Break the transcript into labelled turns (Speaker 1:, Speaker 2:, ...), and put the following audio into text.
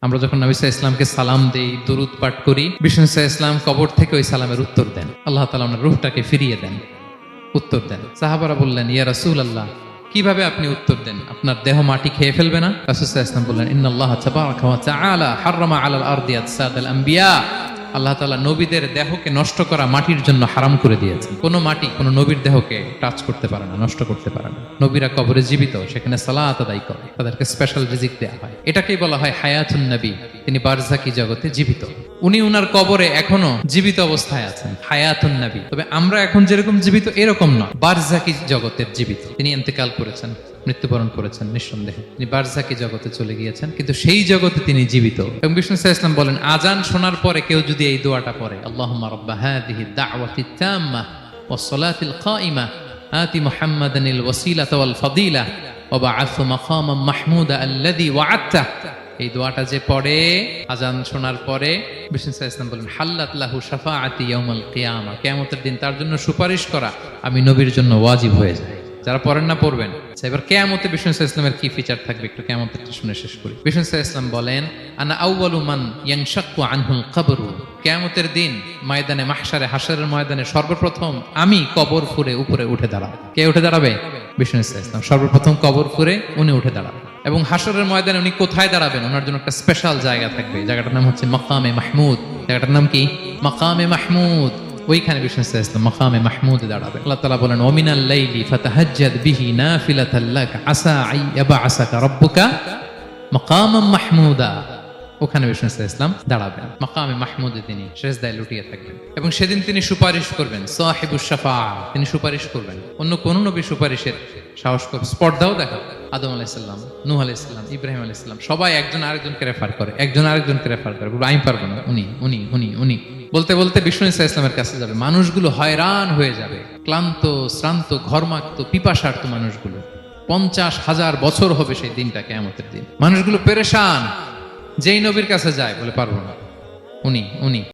Speaker 1: আমরা যখন নবী সাল্লাল্লাহু আলাইহি ইসলামকে সালাম দেই, দুরূদ পাঠ করি, বিষ্ণু সাল্লাল্লাহু আলাইহি ইসলাম কবর থেকে ওই সালামের উত্তর দেন। আল্লাহ তাআলা ওনার রূহটাকে ফিরিয়ে দেন, উত্তর দেন। সাহাবারা বললেন, ইয়া রাসূলুল্লাহ, কিভাবে আপনি উত্তর দেন? আপনার দেহ মাটি খেয়ে ফেলবে না? রাসূল সাল্লাল্লাহু আলাইহি ওয়াসাল্লাম বললেন, ইন্নাল্লাহ তাবারাকা ওয়া তাআলা হাররামা আলাল আরদি আজসাদাল আম্বিয়া। আল্লাহ তাআলা নবীদের দেহকে নষ্ট করা মাটির জন্য হারাম করে দিয়েছেন। কোনো মাটি কোনো নবীর দেহকে টাচ করতে পারে না, নষ্ট করতে পারে না। নবীরা কবরে জীবিত, সেখানে সালাত আদায় করে, তাদেরকে স্পেশাল রিজিক দেওয়া হয়। এটাকেই বলা হয় হায়াতুন নবী। তিনি বারজাকি জগতে জীবিত, উনি উনার কবরে এখনো জীবিত অবস্থায় আছেন, হায়াতুন নবী। তবে আমরা এখন যেরকম জীবিত এরকম নয়, বারজাকি জগতের জীবিত। তিনি ইন্তেকাল করেছেন, মৃত্যুবরণ করেছেন, নিঃসন্দেহে তিনি বারজাকি জগতে চলে গিয়েছেন, কিন্তু সেই জগতে তিনি জীবিত। এবং বিষ্ণু সাল্লাল্লাহু আলাইহি ওয়াসাল্লাম বলেন, আজান শোনার পরে কেউ যদি এই দোয়াটা পড়ে, আল্লাহুম্মা রাব্বা হাযিহি দাওয়াতিত তাম্মা ওয়াস সালাতিল কাইমা আতি মুহাম্মাদানিল ওয়াসিলাতা ওয়াল ফাদিলা ওয়া বা'আথহু মাকামান মাহমুদা আল্লাযী ওয়া'আদতা। এই দোয়াটা যে পড়ে আজান শোনার পরে, বিষ্ণু সাল্লাল্লাহু আলাইহি ওয়াসাল্লাম বলেন, হাল্লাত লাহু শাফাআতি ইয়াউমাল কিয়ামা। কিয়ামতের দিন তার জন্য সুপারিশ করা আমি নবীর জন্য ওয়াজিব হয়ে যায়। যারা পড়েন না পড়বেন। এবার কিয়ামতে বিষ্ণু সাল্লাল্লাহু আলাইহি ওয়াসাল্লামের কি ফিচার থাকবে একটু কিয়ামতেরটা শুনে শেষ করি। বিষ্ণু সাল্লাল্লাহু আলাইহি ওয়াসাল্লাম বলেন, আনা আউয়ালু মান ইয়ানশাক্কু আনহুল কবরু। কিয়ামতের দিন ময়দানে মাহশারে, হাশরের ময়দানে সর্বপ্রথম আমি কবর ফুঁড়ে উপরে উঠে দাঁড়াবো। কে উঠে দাঁড়াবে? বিষ্ণু সাল্লাল্লাহু আলাইহি ওয়াসাল্লাম সর্বপ্রথম কবর ফুঁড়ে উনি উঠে দাঁড়াবেন। এবং হাশরের ময়দানে উনি কোথায় দাঁড়াবেন? ওনার জন্য একটা স্পেশাল জায়গা থাকবে। জায়গাটার নাম হচ্ছে মাকামে মাহমুদ। জায়গাটার নাম কি? মাকামে মাহমুদ। ওইখানে বিষ্ণু সাল্লাল্লাহু আলাইহি ওয়াসাল্লাম মাকামে মাহমুদে দাঁড়াবেন। আল্লাহ তাআলা বলেন, ওয়া মিনাল লাইলি ফাতাহাজ্জাদ বিহি নাফিলাতাল লাক আসা আইয়াবআসাকা রাব্বুকা মাকামান মাহমুদা। ওখানে বিষ্ণু সাল্লাল্লাহু আলাইহি ওয়াসাল্লাম দাঁড়াবেন, মাকামে মাহমুদে তিনি সিজদায় লুটিয়ে থাকবেন। এবং সেদিন তিনি সুপারিশ করবেন, সাহিবুশ শাফাআ, তিনি সুপারিশ করবেন। অন্য কোন নবী সুপারিশের সাহস করে স্পর্ধাও দেখা। আদম আলাইহিস সালাম, নূহ আলাইহিস সালাম, ইব্রাহিম আলাইহিস সালাম সবাই একজন আরেকজনকে রেফার করে, একজন আরেকজনকে রেফার করে। আমি পারবো না, উনি উনি উনি উনি বলতে বলতে বিষ্ণু সাল্লাল্লাহু আলাইহি ওয়াসাল্লামের কাছে যাবে। মানুষগুলো হয়রান হয়ে যাবে, ক্লান্ত, শ্রান্ত, ঘর্মাক্ত, পিপাসার্ত মানুষগুলো। 50,000 বছর হবে সেই দিনটা, কিয়ামতের দিন। মানুষগুলো পেরেশান। যেই নবীর কাছে যায় বলে, পারবো না, উনি উনি